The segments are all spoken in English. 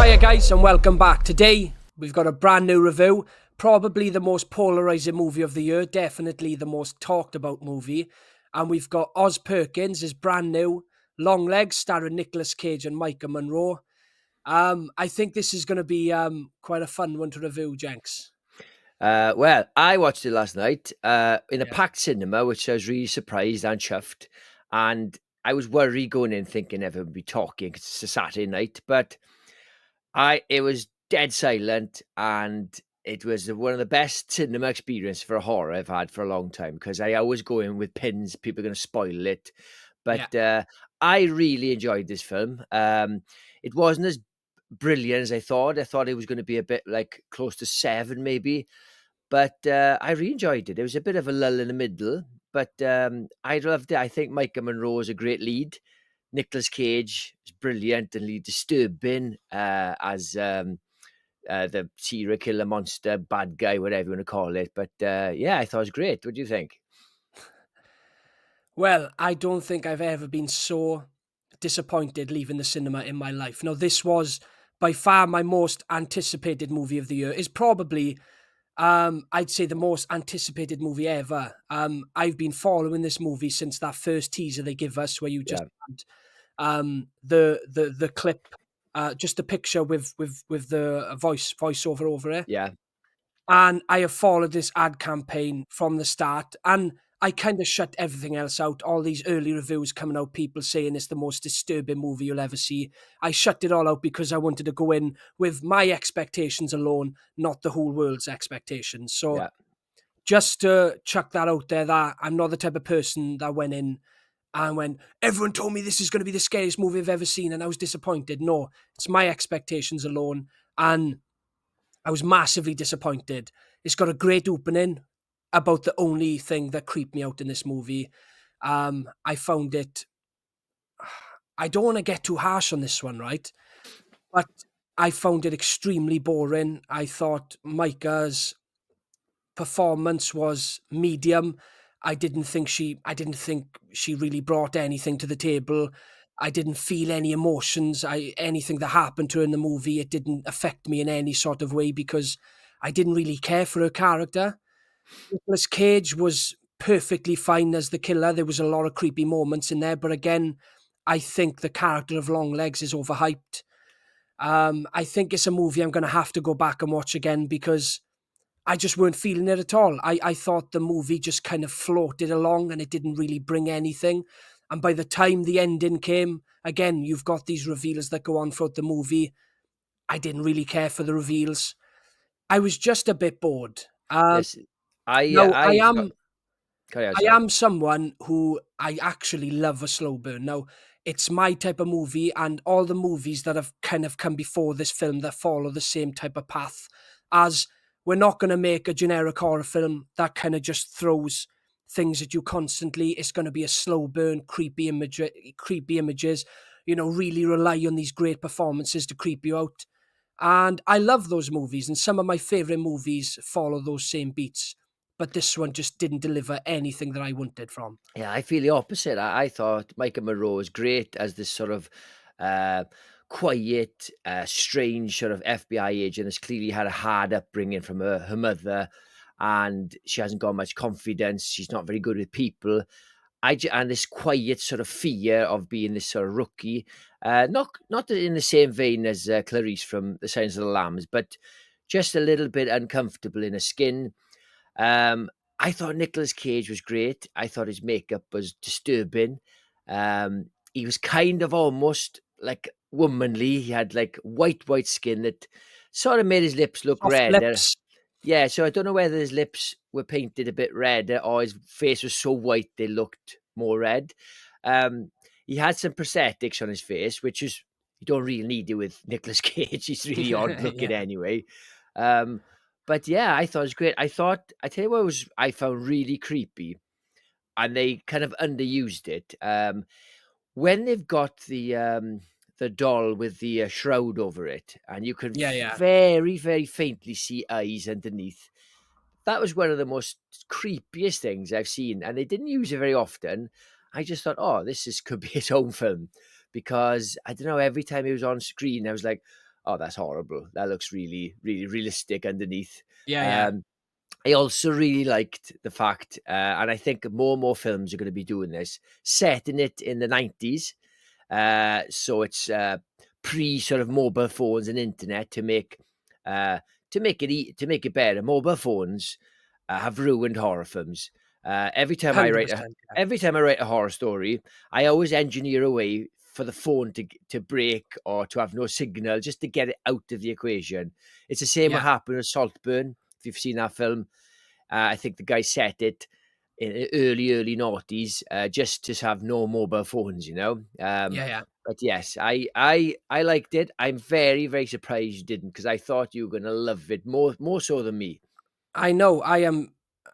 Hiya guys and welcome back. Today we've got a brand new review, probably the most polarising movie of the year, definitely the most talked about movie. And we've got Oz Perkins, his brand new Longlegs, starring Nicolas Cage and Maika Monroe. I think this is going to be quite a fun one to review, Jenks. Well, I watched it last night in a Yeah. packed cinema, which I was really surprised and chuffed. And I was worried going in thinking everyone would be talking 'cause it's a Saturday night, but it was dead silent, and it was one of the best cinema experience for a horror I've had for a long time, because I always go in with pins, people are going to spoil it. Yeah. But I really enjoyed this film. It wasn't as brilliant as I thought. I thought it was going to be a bit like close to 7, maybe. But I really enjoyed it. There was a bit of a lull in the middle, but I loved it. I think Maika Monroe is a great lead. Nicolas Cage is brilliant and really disturbing as the serial killer, monster, bad guy, whatever you want to call it. But yeah, I thought it was great. What do you think? Well, I don't think I've ever been so disappointed leaving the cinema in my life. Now, this was by far my most anticipated movie of the year. Is probably I'd say the most anticipated movie ever. I've been following this movie since that first teaser they give us, where you just Yeah, had the clip, just a picture with the voiceover over it. yeah. And I have followed this ad campaign from the start, and I kind of shut everything else out. All these early reviews coming out, people saying it's the most disturbing movie you'll ever see. I shut it all out because I wanted to go in with my expectations alone, not the whole world's expectations. So Yeah. just to chuck that out there, that I'm not the type of person that went in and went, everyone told me this is going to be the scariest movie I've ever seen, and I was disappointed. No, it's my expectations alone. And I was massively disappointed. It's got a great opening, about the only thing that creeped me out in this movie. I found it. I don't want to get too harsh on this one, right? But I found it extremely boring. I thought Micah's performance was medium. I didn't think she really brought anything to the table. I didn't feel any emotions. Anything that happened to her in the movie, it didn't affect me in any sort of way because I didn't really care for her character. Nicolas Cage was perfectly fine as the killer. There was a lot of creepy moments in there, but again, I think the character of Longlegs is overhyped. I think it's a movie I'm going to have to go back and watch again because I just weren't feeling it at all. I thought the movie just kind of floated along and it didn't really bring anything. And by the time the ending came, again, you've got these reveals that go on throughout the movie. I didn't really care for the reveals. I was just a bit bored. Yes. I Now, I got, carry on, I sorry. am someone who I actually love a slow burn. Now, it's my type of movie, and all the movies that have kind of come before this film that follow the same type of path, as we're not going to make a generic horror film that kind of just throws things at you constantly. It's going to be a slow burn, creepy images, really rely on these great performances to creep you out. And I love those movies, and some of my favorite movies follow those same beats. But this one just didn't deliver anything that I wanted from. Yeah, I feel the opposite. I thought Micah Monroe was great as this sort of uh, quiet, strange sort of FBI agent that's clearly had a hard upbringing from her mother, and she hasn't got much confidence. She's not very good with people. And this quiet sort of fear of being this sort of rookie, not in the same vein as Clarice from The Silence of the Lambs, but just a little bit uncomfortable in her skin. I thought Nicolas Cage was great. I thought his makeup was disturbing. He was kind of almost like womanly. He had like white skin that sort of made his lips look Soft redder. lips. Yeah, so I don't know whether his lips were painted a bit redder or his face was so white they looked more red. Um, he had some prosthetics on his face, which is you don't really need it with Nicolas Cage. He's really odd looking Yeah. anyway. Um, but yeah, I thought it was great. I tell you what I found really creepy, and they kind of underused it. When they've got the doll with the shroud over it, and you can Yeah, yeah. very faintly see eyes underneath. That was one of the most creepiest things I've seen, and they didn't use it very often. I just thought, oh, could be its own film, because I don't know. Every time he was on screen, I was like, oh, that's horrible. That looks really, really realistic underneath. Yeah, yeah. Um, I also really liked the fact, and I think more and more films are going to be doing this, setting it in the 90s. So it's pre sort of mobile phones and internet uh, to make it better. Mobile phones have ruined horror films. Uh, 100%. Yeah. every time I write a horror story, I always engineer a way for the phone to break or to have no signal, just to get it out of the equation. It's the same what Yeah. happened with Saltburn. If you've seen that film, I think the guy set it in the early noughties, just to have no mobile phones, you know. Yeah, yeah. But yes, I liked it. I'm very very surprised you didn't, because I thought you were gonna love it more so than me. I know. I am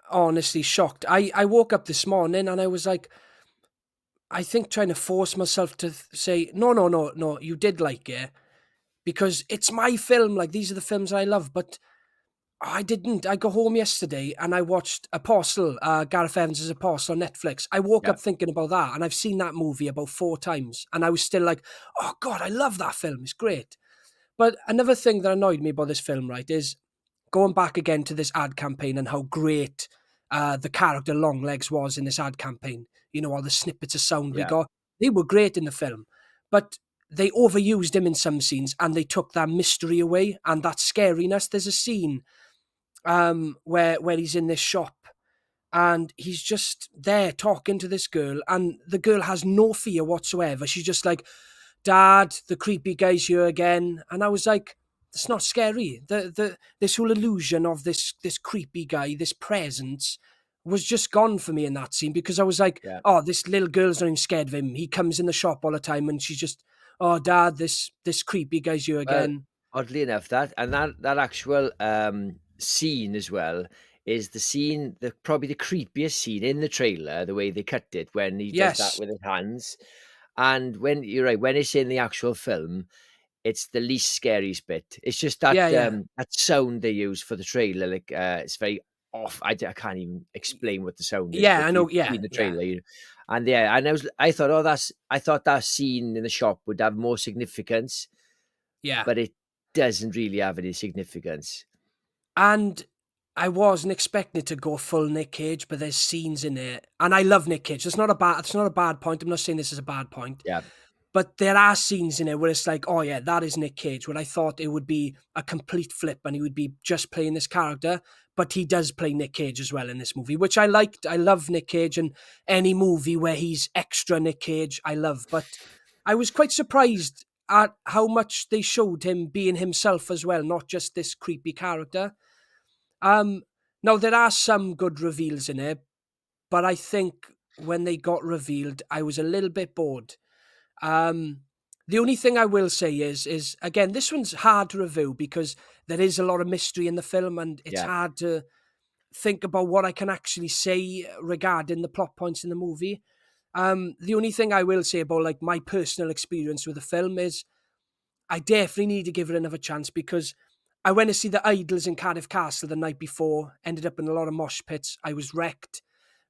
honestly shocked. I woke up this morning and I was like, I think trying to force myself to say, no, no, no, no, you did like it because it's my film. Like, these are the films I love. But I didn't. I got home yesterday and I watched Apostle, Gareth Evans' Apostle on Netflix. I woke Yeah, up thinking about that and I've seen that movie about 4 times. And I was still like, oh, God, I love that film. It's great. But another thing that annoyed me about this film, right, is going back again to this ad campaign and how great the character Longlegs was in this ad campaign. You know, all the snippets of sound we yeah, got, they were great in the film. But they overused him in some scenes and they took that mystery away and that scariness. There's a scene where he's in this shop and he's just there talking to this girl and the girl has no fear whatsoever. She's just like, Dad, the creepy guy's here again. And I was like, it's not scary. This whole illusion of this creepy guy, this presence, was just gone for me in that scene because I was like, yeah. oh, this little girl's not even scared of him. He comes in the shop all the time and she's just, oh, Dad, this creepy guy's here Well, again. oddly enough, that actual scene as well is the scene, the probably the creepiest scene in the trailer. The way they cut it when he does that Yes. with his hands, and when you're right, when it's in the actual film, it's the least scariest bit. It's just Yeah, yeah. that sound they use for the trailer, like, it's very off. I can't even explain what the sound is, Yeah, but I you've know. Yeah, seen the yeah, trailer, and yeah, and I thought, oh, I thought that scene in the shop would have more significance, yeah. but it doesn't really have any significance. And I wasn't expecting it to go full Nick Cage, but there's scenes in it, and I love Nick Cage. It's not a bad point. I'm not saying this is a bad point, Yeah, but there are scenes in it where it's like, oh yeah, that is Nick Cage. Where I thought it would be a complete flip, and he would be just playing this character, but he does play Nick Cage as well in this movie, which I liked. I love Nick Cage, and any movie where he's extra Nick Cage, I love. But I was quite surprised at how much they showed him being himself as well, not just this creepy character. Um, Now there are some good reveals in it, but I think when they got revealed, I was a little bit bored. Um, the only thing I will say is again, this one's hard to review because there is a lot of mystery in the film, and it's yeah. hard to think about what I can actually say regarding the plot points in the movie. The only thing I will say about like my personal experience with the film is I definitely need to give it another chance because I went to see the Idols in Cardiff Castle the night before, ended up in a lot of mosh pits. I was wrecked,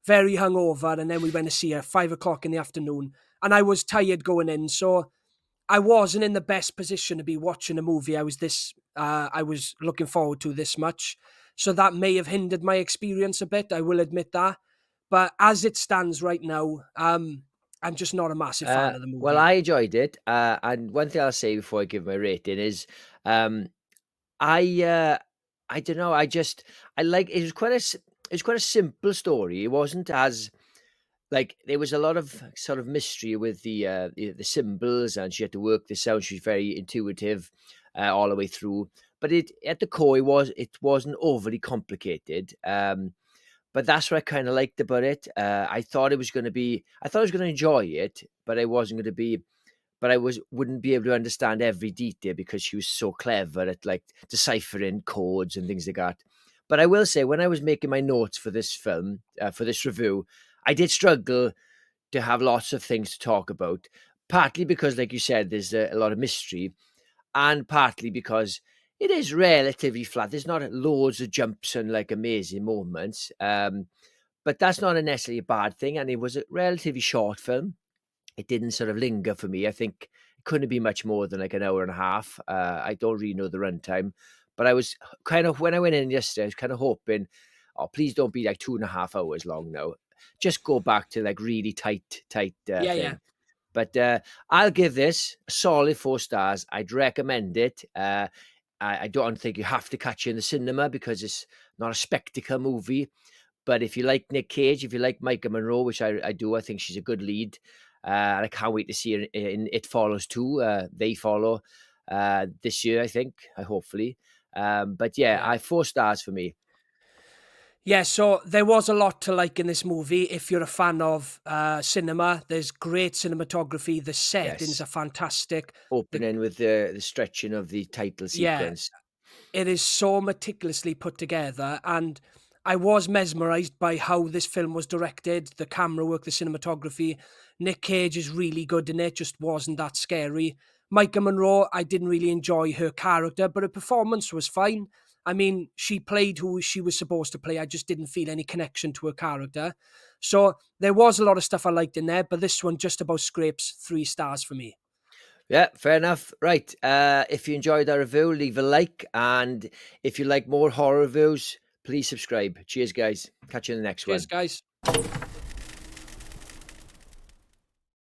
very hungover, and then we went to see her 5 o'clock in the afternoon, and I was tired going in, so I wasn't in the best position to be watching a movie I was looking forward to this much. So that may have hindered my experience a bit, I will admit that. But as it stands right now, I'm just not a massive fan of the Well, movie. I enjoyed it, and one thing I'll say before I give my rating is, um, I uh, I don't know. I like it was it was quite a simple story. It wasn't as like there was a lot of sort of mystery with the symbols, and she had to work this out. She's very intuitive all the way through. But it at the core, it wasn't overly complicated. But that's what I kind of liked about it. I thought I was going to enjoy it, but I wasn't going to be but I wouldn't be able to understand every detail because she was so clever at like deciphering codes and things like that. But I will say, when I was making my notes for this film, for this review, I did struggle to have lots of things to talk about. Partly because, like you said, there's a lot of mystery, and partly because it is relatively flat. There's not loads of jumps and like amazing moments, but that's not necessarily a bad thing. And it was a relatively short film. It didn't sort of linger for me. I think it couldn't be much more than like an hour and a half. I don't really know the runtime, but I was kind of, when I went in yesterday, I was kind of hoping, oh, please don't be like 2.5 hours long now. Just go back to like really tight Yeah, yeah. thing. But I'll give this a solid 4 stars. I'd recommend it. I don't think you have to catch it in the cinema because it's not a spectacle movie. But if you like Nick Cage, if you like Maika Monroe, which I do, I think she's a good lead. And I can't wait to see her in It Follows too. They follow this year, I think, hopefully. But yeah, Yeah. 4 stars for me. Yeah, so there was a lot to like in this movie. If you're a fan of cinema, there's great cinematography. The settings Yes. are fantastic. The Opening with the stretching of the title Yeah, sequence. it is so meticulously put together, and I was mesmerized by how this film was directed, the camera work, the cinematography. Nick Cage is really good in it, just wasn't that scary. Maika Monroe, I didn't really enjoy her character, but her performance was fine. I mean, she played who she was supposed to play. I just didn't feel any connection to her character. So there was a lot of stuff I liked in there, but this one just about scrapes 3 stars for me. Yeah, fair enough. Right. If you enjoyed our review, leave a like. And if you like more horror reviews, please subscribe. Cheers, guys. Catch you in the next Cheers, one. guys.